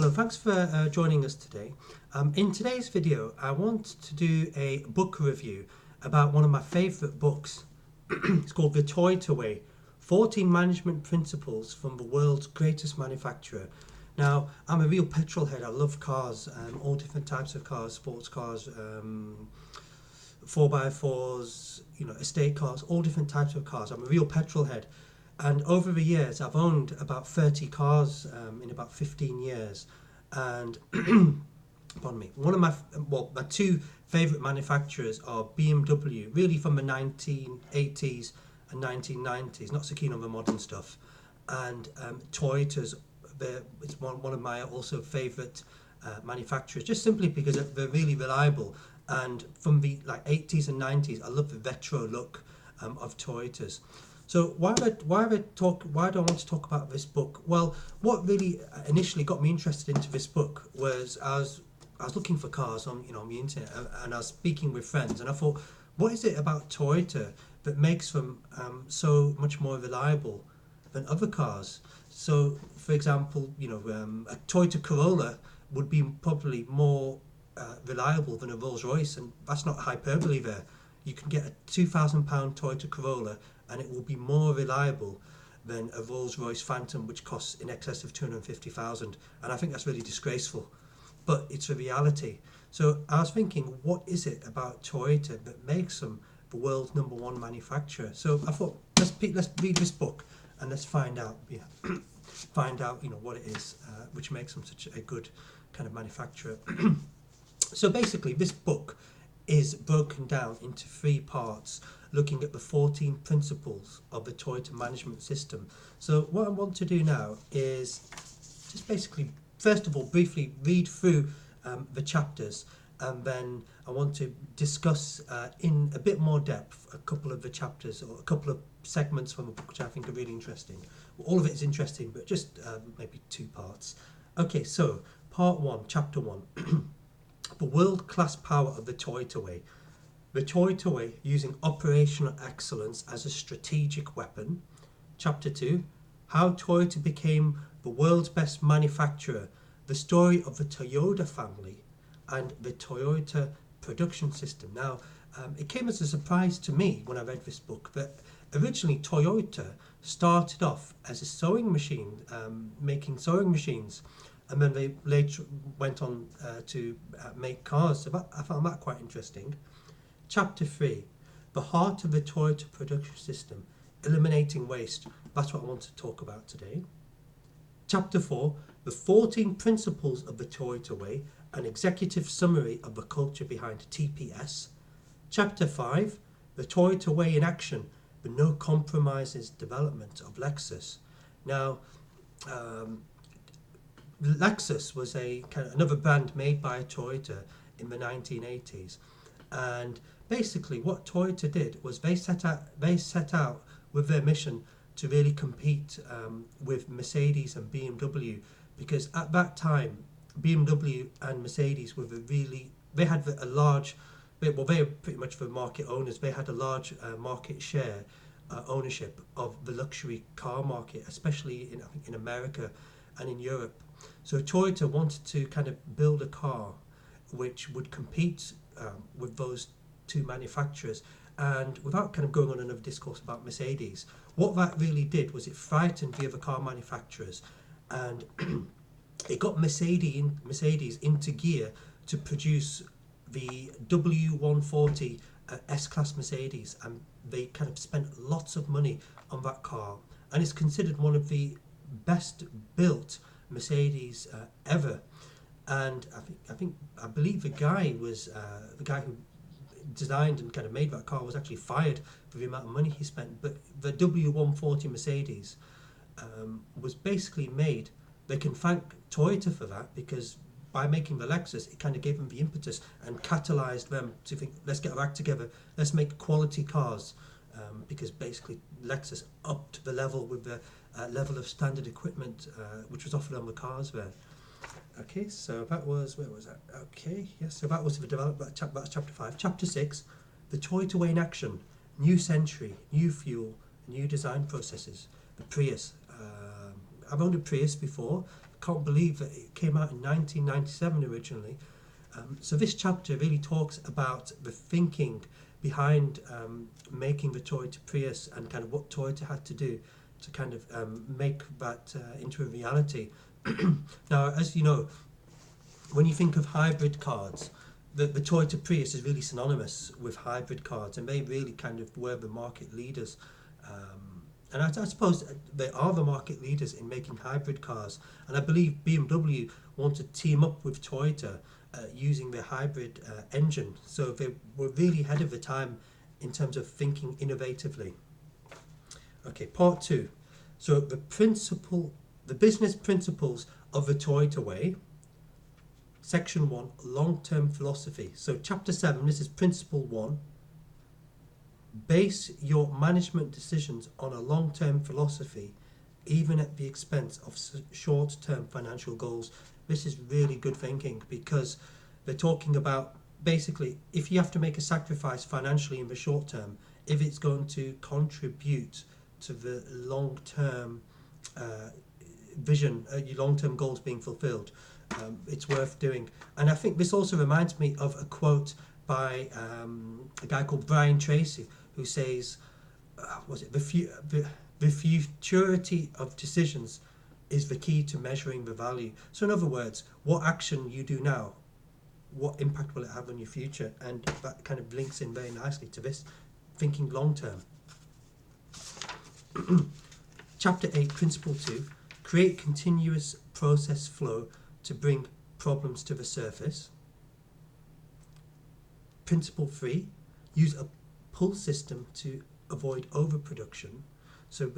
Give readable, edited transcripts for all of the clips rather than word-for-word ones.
Hello, thanks for joining us today. In today's video, I want to do a book review about one of my favourite books. It's called The Toyota Way, 14 Management Principles from the World's Greatest Manufacturer. Now, I'm a real petrol head. I love cars, all different types of cars, sports cars, 4x4s, estate cars, all different types of cars. I'm a real petrol head. And over the years, I've owned about 30 cars in about 15 years. And, pardon me, my two favourite manufacturers are BMW, really from the 1980s and 1990s, not so keen on the modern stuff. And Toyota's, it's one of my also favourite manufacturers, just simply because they're really reliable. And from the 80s and 90s, I love the retro look of Toyotas. So why do I want to talk about this book? Well, what really initially got me interested into this book was I was looking for cars on the internet, and I was speaking with friends, and I thought, what is it about Toyota that makes them so much more reliable than other cars? So, for example, a Toyota Corolla would be probably more reliable than a Rolls Royce, and that's not hyperbole there. You can get a £2,000 Toyota Corolla and it will be more reliable than a Rolls-Royce Phantom, which costs in excess of $250,000. And I think that's really disgraceful, but it's a reality. So I was thinking, what is it about Toyota that makes them the world's #1 manufacturer? So I thought, let's read this book and let's find out, what it is which makes them such a good kind of manufacturer. So basically, this book is broken down into 3 parts, looking at the 14 principles of the Toyota management system. So what I want to do now is just basically, first of all, briefly read through the chapters, and then I want to discuss in a bit more depth a couple of the chapters or a couple of segments from the book which I think are really interesting. Well, all of it is interesting, but just maybe 2 parts. Okay, so part 1, chapter 1. The world-class power of the Toyota Way. The Toyota Way using operational excellence as a strategic weapon. Chapter 2. How Toyota became the world's best manufacturer. The story of the Toyota family and the Toyota production system. Now, it came as a surprise to me when I read this book that originally Toyota started off as a sewing machine, making sewing machines. And then they later went on to make cars. So I found that quite interesting. Chapter 3, the heart of the Toyota production system, eliminating waste. That's what I want to talk about today. Chapter 4, the 14 principles of the Toyota Way, an executive summary of the culture behind TPS. Chapter 5, the Toyota Way in action, the no compromises development of Lexus. Now, Lexus was a kind of another brand made by Toyota in the 1980s, and basically what Toyota did was they set out with their mission to really compete with Mercedes and BMW, because at that time BMW and Mercedes were they had a large, they were pretty much the market owners. They had a large market share ownership of the luxury car market, especially in America and in Europe. So Toyota wanted to kind of build a car which would compete with those 2 manufacturers. And without kind of going on another discourse about Mercedes, what that really did was it frightened the other car manufacturers, and it got Mercedes into gear to produce the W140 S-Class Mercedes, and they kind of spent lots of money on that car, and it's considered one of the best built Mercedes ever. And I believe the guy who designed and kind of made that car was actually fired for the amount of money he spent. But the W140 Mercedes was basically made. They can thank Toyota for that, because by making the Lexus, it kind of gave them the impetus and catalyzed them to think, let's get our act together, let's make quality cars, because basically Lexus upped the level with the level of standard equipment which was offered on the cars there. Okay, so that was, where was that? Okay, yes, so that was the development, that's chapter 5. Chapter 6, the Toyota Way in action, new century, new fuel, new design processes. The Prius. I've owned a Prius before. can't believe that it came out in 1997 originally. So this chapter really talks about the thinking behind making the Toyota Prius and kind of what Toyota had to do to kind of make that into a reality. Now, as you know, when you think of hybrid cars, the Toyota Prius is really synonymous with hybrid cars, and they really kind of were the market leaders. And I suppose they are the market leaders in making hybrid cars. And I believe BMW want to team up with Toyota using their hybrid engine. So they were really ahead of the time in terms of thinking innovatively. Okay, part 2. So the business principles of the Toyota way. Section 1, long-term philosophy. So chapter 7, this is principle 1. Base your management decisions on a long-term philosophy, even at the expense of short-term financial goals. This is really good thinking, because they're talking about basically if you have to make a sacrifice financially in the short term, if it's going to contribute to the long-term vision, your long-term goals being fulfilled, it's worth doing. And I think this also reminds me of a quote by a guy called Brian Tracy, who says, the futurity of decisions is the key to measuring the value. So in other words, what action you do now, what impact will it have on your future? And that kind of links in very nicely to this thinking long term. Chapter 8, principle 2, create continuous process flow to bring problems to the surface. Principle 3, use a pull system to avoid overproduction. So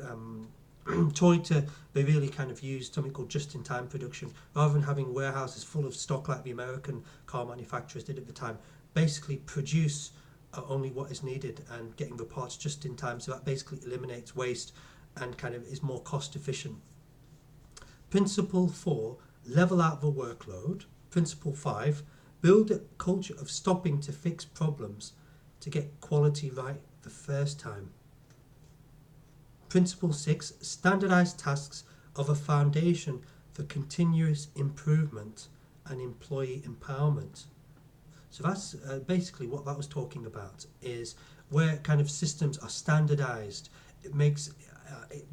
Toyota, they really kind of used something called just-in-time production. Rather than having warehouses full of stock like the American car manufacturers did at the time, basically produce only what is needed and getting the parts just in time. So that basically eliminates waste and kind of is more cost efficient. Principle 4, level out the workload. Principle 5, build a culture of stopping to fix problems to get quality right the first time. Principle 6, standardize tasks of a foundation for continuous improvement and employee empowerment. So that's basically what that was talking about, is where kind of systems are standardized, it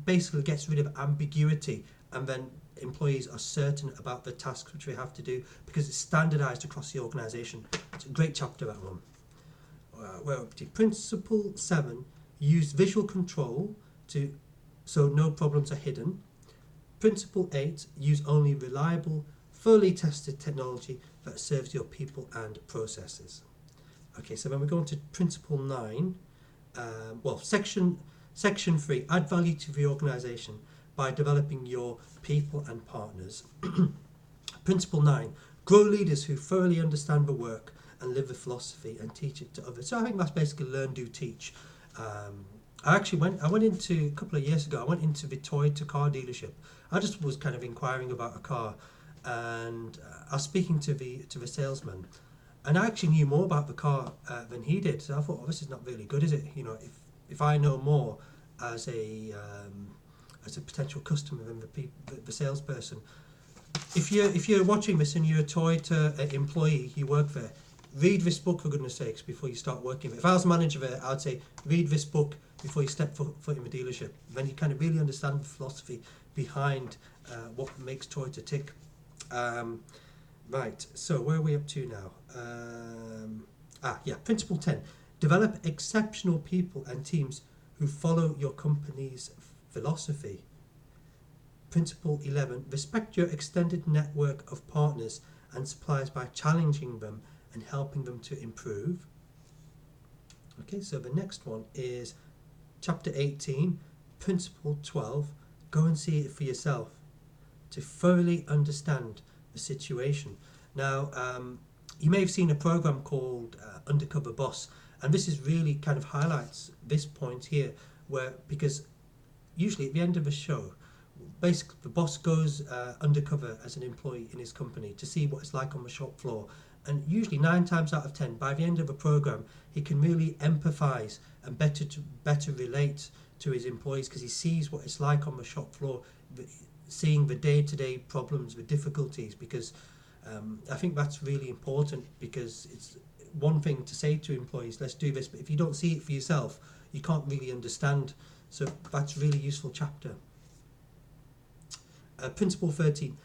basically gets rid of ambiguity, and then employees are certain about the tasks which they have to do because it's standardized across the organization. It's a great chapter, that one. Principle 7, use visual control so no problems are hidden. Principle 8, use only reliable, fully tested technology that serves your people and processes. Okay, so then we go on to principle 9. Section 3, add value to the organization by developing your people and partners. Principle 9, grow leaders who thoroughly understand the work and live the philosophy and teach it to others. So I think that's basically learn, do, teach. I went into, a couple of years ago, I went into the Toyota car dealership. I just was kind of inquiring about a car, and I was speaking to the salesman, and I actually knew more about the car than he did. So I thought, this is not really good, is it? You know, if I know more as a potential customer than the salesperson. If you're watching this and you're a Toyota employee, you work there, read this book for goodness sakes before you start working there. If I was manager there, I'd say read this book before you step foot in the dealership. Then you kind of really understand the philosophy behind what makes Toyota tick. Right, so where are we up to now? Principle 10. Develop exceptional people and teams who follow your company's philosophy. Principle 11. Respect your extended network of partners and suppliers by challenging them and helping them to improve. Okay, so the next one is Chapter 18, Principle 12. Go and see it for yourself to thoroughly understand the situation. Now, you may have seen a program called Undercover Boss, and this is really kind of highlights this point here, because usually at the end of a show, basically the boss goes undercover as an employee in his company to see what it's like on the shop floor, and usually 9 times out of 10, by the end of a program, he can really empathize and better relate to his employees because he sees what it's like on the shop floor. seeing the day-to-day problems, the difficulties, because I think that's really important, because it's one thing to say to employees, let's do this, but if you don't see it for yourself, you can't really understand. So that's a really useful chapter. Principle 13,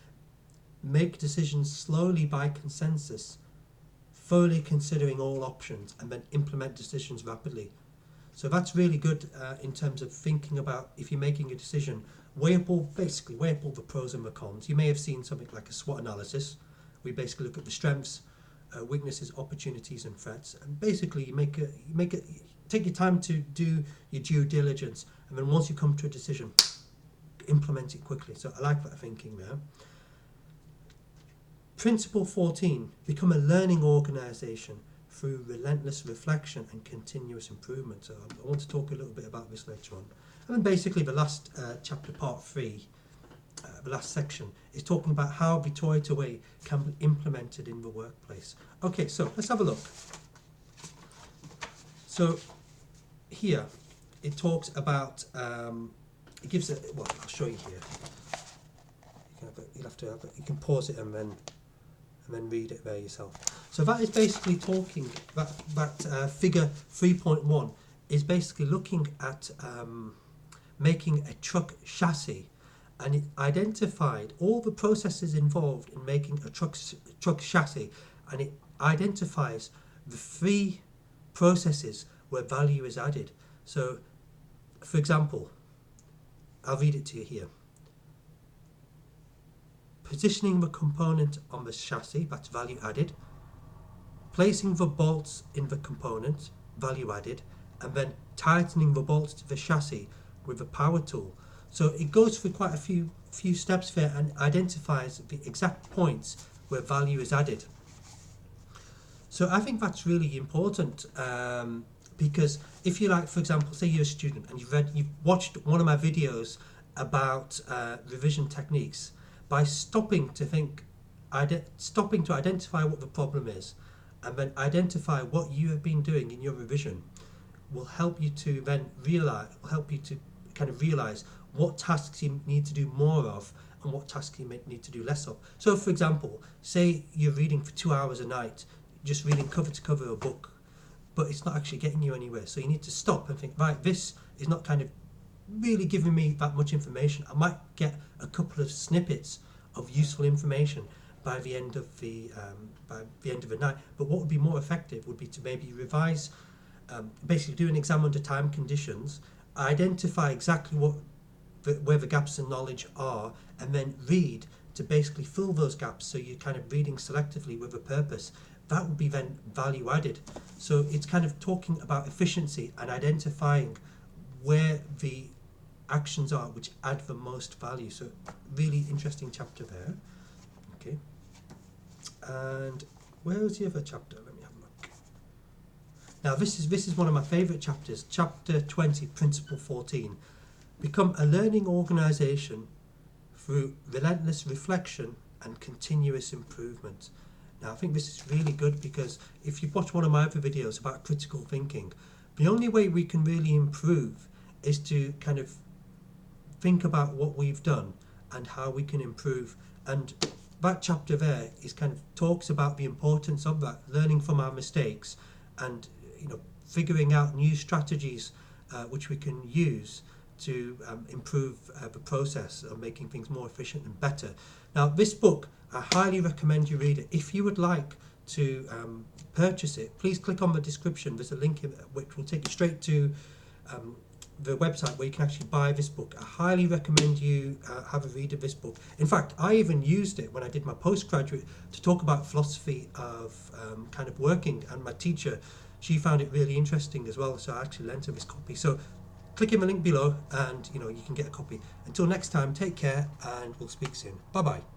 make decisions slowly by consensus, thoroughly considering all options, and then implement decisions rapidly. So that's really good in terms of thinking about, if you're making a decision, weigh up all the pros and the cons. You may have seen something like a SWOT analysis. We basically look at the strengths, weaknesses, opportunities, and threats, and basically you take your time to do your due diligence, and then once you come to a decision, implement it quickly. So I like that thinking there. Principle 14, become a learning organisation through relentless reflection and continuous improvement. So I want to talk a little bit about this later on. And then basically the last chapter, part 3, the last section, is talking about how the Toyota way can be implemented in the workplace. Okay, so let's have a look. So here it talks about, it gives a, well, I'll show you here. You can pause it and then read it there yourself. So that is basically talking, that figure 3.1 is basically looking at making a truck chassis, and it identified all the processes involved in making a truck chassis, and it identifies the 3 processes where value is added. So, for example, I'll read it to you here. Positioning the component on the chassis, that's value added. Placing the bolts in the component, value added. And then tightening the bolts to the chassis with a power tool. So it goes through quite a few steps there and identifies the exact points where value is added. So I think that's really important, because if you like, for example, say you're a student and you've watched one of my videos about revision techniques, by stopping to identify what the problem is, and then identify what you have been doing in your revision, will help you to then realize what tasks you need to do more of and what tasks you need to do less of. So, for example, say you're reading for 2 hours a night, just reading cover to cover a book, but it's not actually getting you anywhere. So you need to stop and think, right, this is not kind of really giving me that much information. I might get a couple of snippets of useful information by the end of the night. But what would be more effective would be to maybe revise, basically do an exam under time conditions, identify exactly where the gaps in knowledge are, and then read to basically fill those gaps. So you're kind of reading selectively with a purpose. That would be then value added. So it's kind of talking about efficiency and identifying where the actions are which add the most value. So really interesting chapter there. Okay. And where was the other chapter? Let me have a look. Now this is one of my favourite chapters, chapter 20, principle 14. Become a learning organisation through relentless reflection and continuous improvement. Now I think this is really good, because if you watch one of my other videos about critical thinking, the only way we can really improve is to kind of think about what we've done and how we can improve. And that chapter there is kind of talks about the importance of that, learning from our mistakes, and figuring out new strategies which we can use to improve the process of making things more efficient and better. Now this book, I highly recommend you read it. If you would like to purchase it, please click on the description. There's a link which will take you straight to the website where you can actually buy this book. I highly recommend you have a read of this book. In fact, I even used it when I did my postgraduate to talk about philosophy of kind of working, and my teacher, she found it really interesting as well, so I actually lent her this copy. So click in the link below and you can get a copy. Until next time, take care and we'll speak soon. Bye bye.